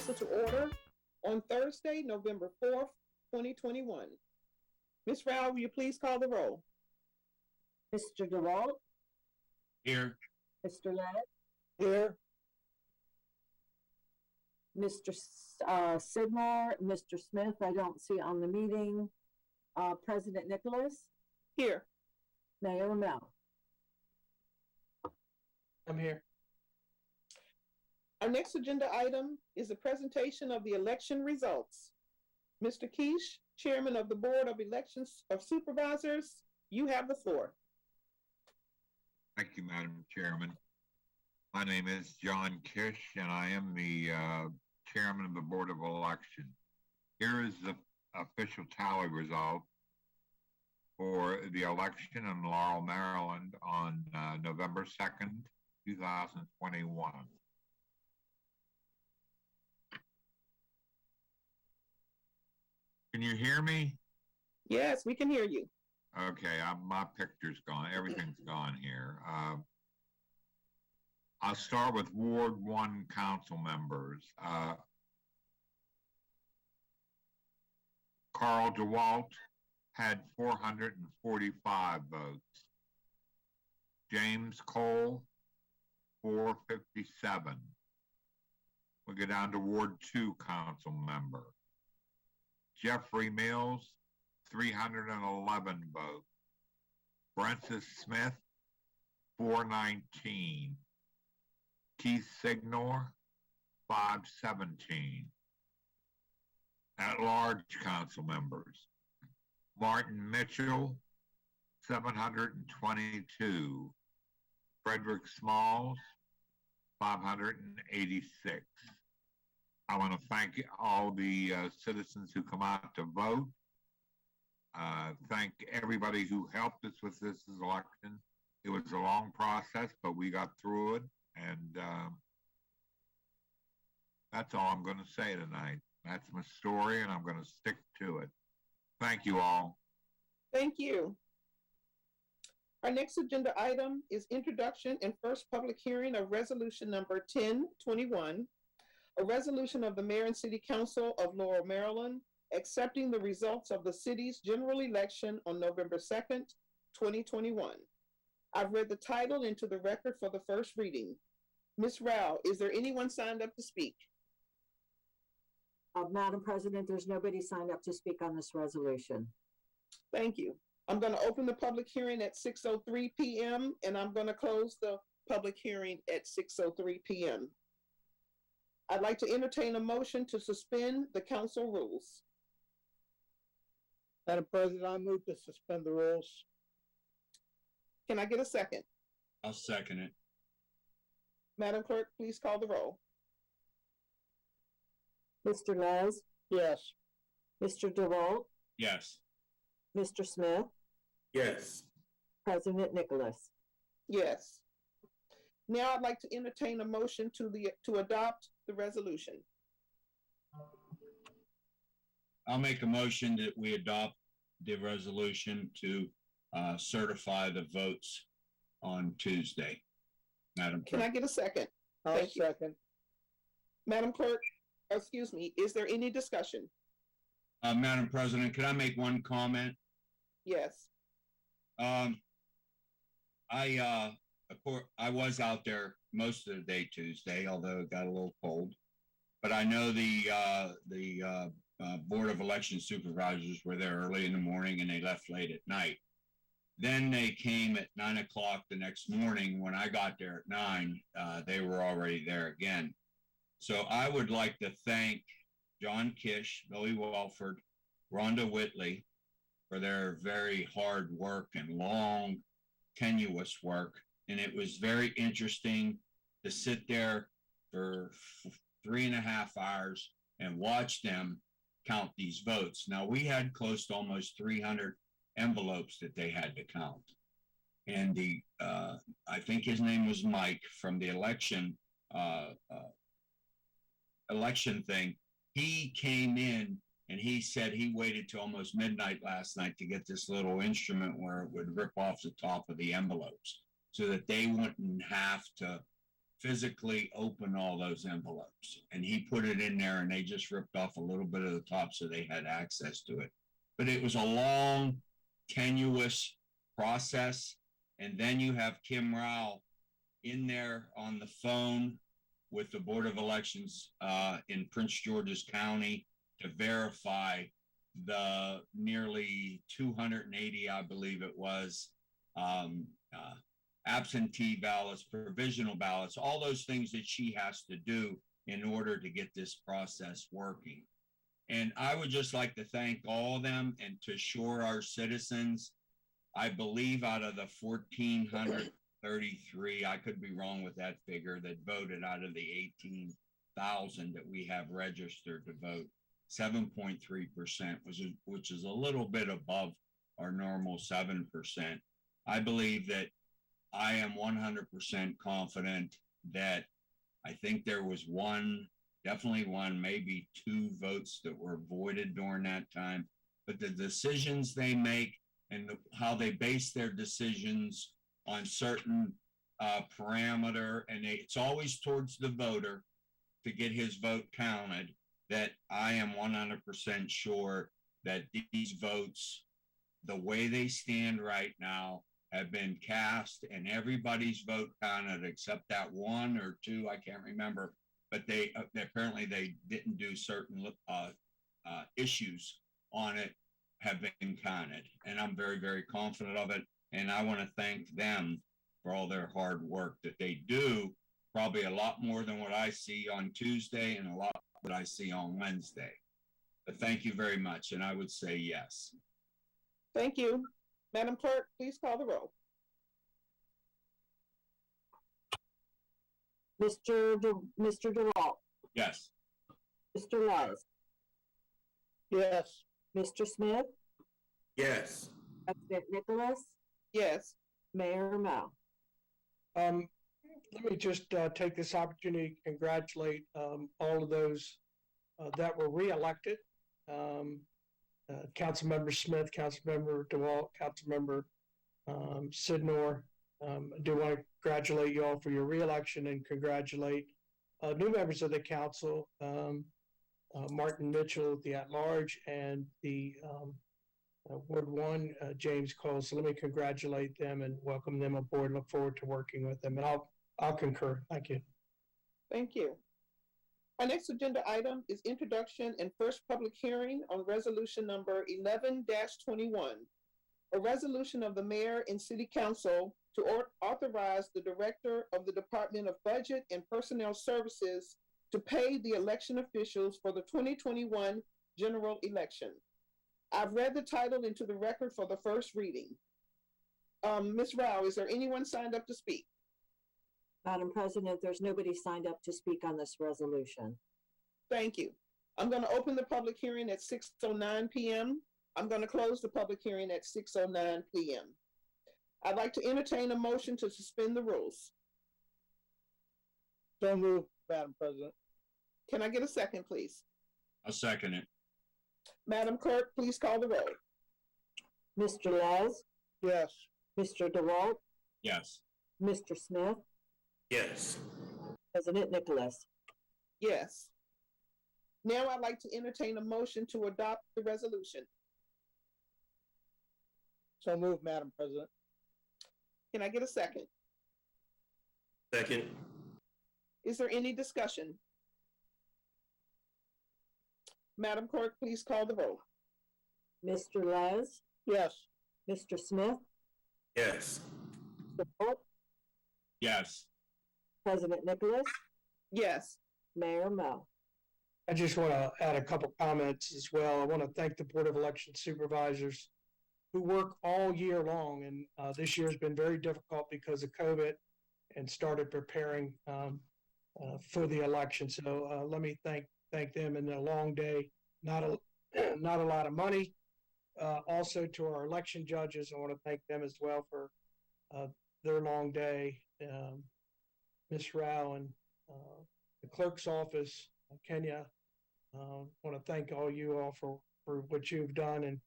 council to order on Thursday, November 4th, 2021. Ms. Rao, will you please call the roll? Mr. DeWalt? Here. Mr. Ladd? Here. Mr. Sidmore, Mr. Smith, I don't see on the meeting. President Nicholas? Here. Mayor Mel? I'm here. Our next agenda item is a presentation of the election results. Mr. Kish, Chairman of the Board of Elections of Supervisors, you have the floor. Thank you, Madam Chairman. My name is John Kish, and I am the Chairman of the Board of Election. Here is the official tally result for the election in Laurel, Maryland on November 2nd, 2021. Can you hear me? Yes, we can hear you. Okay, my picture's gone. Everything's gone here. I'll start with Ward 1 council members. Carl DeWalt had 445 votes. James Cole, 457. We go down to Ward 2 council member. Jeffrey Mills, 311 votes. Francis Smith, 419. Keith Signor, 517. At-large council members. Martin Mitchell, 722. Frederick Smalls, 586. I want to thank all the citizens who come out to vote. Thank everybody who helped us with this election. It was a long process, but we got through it, and that's all I'm going to say tonight. That's my story, and I'm going to stick to it. Thank you all. Thank you. Our next agenda item is introduction and first public hearing of resolution number 1021, a resolution of the Mayor and City Council of Laurel, Maryland, accepting the results of the city's general election on November 2nd, 2021. I've read the title into the record for the first reading. Ms. Rao, is there anyone signed up to speak? Madam President, there's nobody signed up to speak on this resolution. Thank you. I'm going to open the public hearing at 6:03 p.m. and I'm going to close the public hearing at 6:03 p.m. I'd like to entertain a motion to suspend the council rules. Madam President, I move to suspend the rules. Can I get a second? I'll second it. Madam Clerk, please call the roll. Mr. Les? Yes. Mr. DeWalt? Yes. Mr. Smith? Yes. President Nicholas? Yes. Now I'd like to entertain a motion to adopt the resolution. I'll make a motion that we adopt the resolution to certify the votes on Tuesday. Madam Clerk. Can I get a second? I'll second. Madam Clerk, excuse me, is there any discussion? Madam President, can I make one comment? Yes. I was out there most of the day Tuesday, although it got a little cold. But I know the Board of Election Supervisors were there early in the morning and they left late at night. Then they came at 9 o'clock the next morning. When I got there at 9, they were already there again. So I would like to thank John Kish, Billy Walford, Rhonda Whitley for their very hard work and long, tenuous work. And it was very interesting to sit there for 3.5 hours and watch them count these votes. Now, we had close to almost 300 envelopes that they had to count. And I think his name was Mike from the election thing. He came in and he said he waited till almost midnight last night to get this little instrument where it would rip off the top of the envelopes so that they wouldn't have to physically open all those envelopes. And he put it in there and they just ripped off a little bit of the top so they had access to it. But it was a long, tenuous process. And then you have Kim Rao in there on the phone with the Board of Elections in Prince George's County to verify the nearly 280, I believe it was, absentee ballots, provisional ballots, all those things that she has to do in order to get this process working. And I would just like to thank all of them and to assure our citizens, I believe out of the 1,433, I could be wrong with that figure, that voted out of the 18,000 that we have registered to vote, 7.3%, which is a little bit above our normal 7%. I believe that I am 100% confident that I think there was definitely one, maybe two votes that were voided during that time. But the decisions they make and how they base their decisions on certain parameter, and it's always towards the voter to get his vote counted, that I am 100% sure that these votes, the way they stand right now, have been cast and everybody's vote counted except that one or two, I can't remember, but they apparently they didn't do certain issues on it, have been counted. And I'm very, very confident of it. And I want to thank them for all their hard work that they do, probably a lot more than what I see on Tuesday and a lot what I see on Wednesday. But thank you very much. And I would say yes. Thank you. Madam Clerk, please call the roll. Mr. DeWalt, Yes. Mr. Les, Yes. Mr. Smith, Yes. President Nicholas, Yes. Mayor Mo. Let me just take this opportunity to congratulate all of those that were reelected. Councilmember Smith, Councilmember DeWalt, Councilmember Sidnor. I do want to congratulate you all for your reelection and congratulate new members of the council, Martin Mitchell, the at-large, and the Ward 1, James Cole. So let me congratulate them and welcome them aboard. Look forward to working with them. And I'll concur. Thank you. Thank you. Our next agenda item is introduction and first public hearing on resolution number 11-21, a resolution of the mayor and city council to authorize the director of the Department of Budget and Personnel Services to pay the election officials for the 2021 general election. I've read the title into the record for the first reading. Ms. Rao, is there anyone signed up to speak? Madam President, there's nobody signed up to speak on this resolution. Thank you. I'm going to open the public hearing at 6:09 p.m. I'm going to close the public hearing at 6:09 p.m. I'd like to entertain a motion to suspend the rules. So moved, Madam President. Can I get a second, please? I'll second it. Madam Clerk, please call the roll. Mr. Les, Yes. Mr. DeWalt, Yes. Mr. Smith, Yes. President Nicholas. Yes. Now I'd like to entertain a motion to adopt the resolution. So moved, Madam President. Can I get a second? Second. Is there any discussion? Madam Clerk, please call the roll. Mr. Les, Yes. Mr. Smith, Yes. DeWalt, Yes. President Nicholas, Yes. Mayor Mo. I just want to add a couple comments as well. I want to thank the Board of Election Supervisors who work all year long. And this year has been very difficult because of COVID and started preparing for the election. So let me thank them in a long day, not a lot of money. Also to our election judges, I want to thank them as well for their long day. Ms. Rao and the clerk's office, Kenya, want to thank all you all for what you've done. And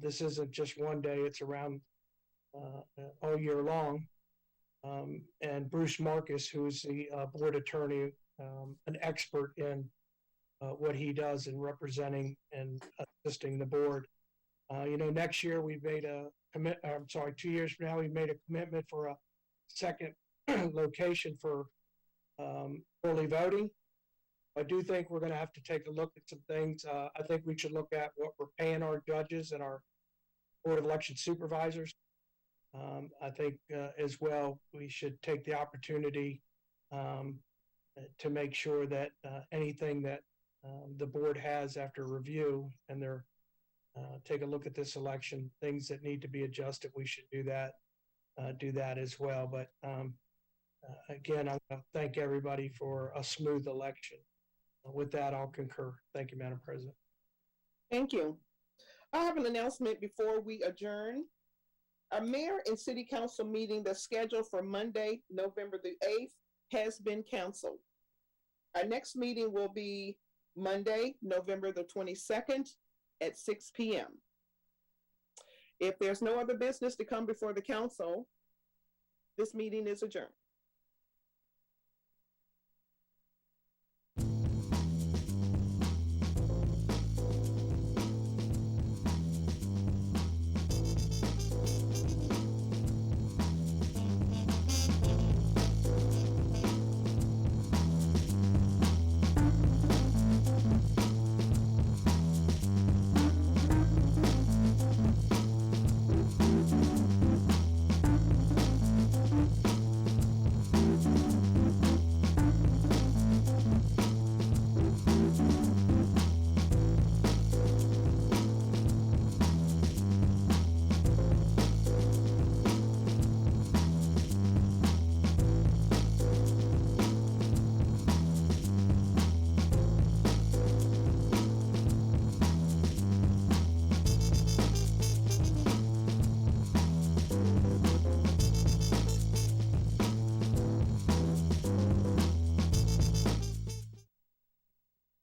this isn't just one day, it's around all year long. and Bruce Marcus, who's the board attorney, an expert in what he does in representing and assisting the board. Next year we made a commit. I'm sorry, 2 years from now we made a commitment for a second location for early voting. I do think we're going to have to take a look at some things. I think we should look at what we're paying our judges and our Board of Election Supervisors. I think as well, we should take the opportunity to make sure that anything that the board has after review and they're take a look at this election, things that need to be adjusted, we should do that as well. But again, I want to thank everybody for a smooth election. With that, I'll concur. Thank you, Madam President. Thank you. I have an announcement before we adjourn. Our mayor and city council meeting that's scheduled for Monday, November the 8th has been canceled. Our next meeting will be Monday, November the 22nd at 6 p.m. If there's no other business to come before the council, this meeting is adjourned.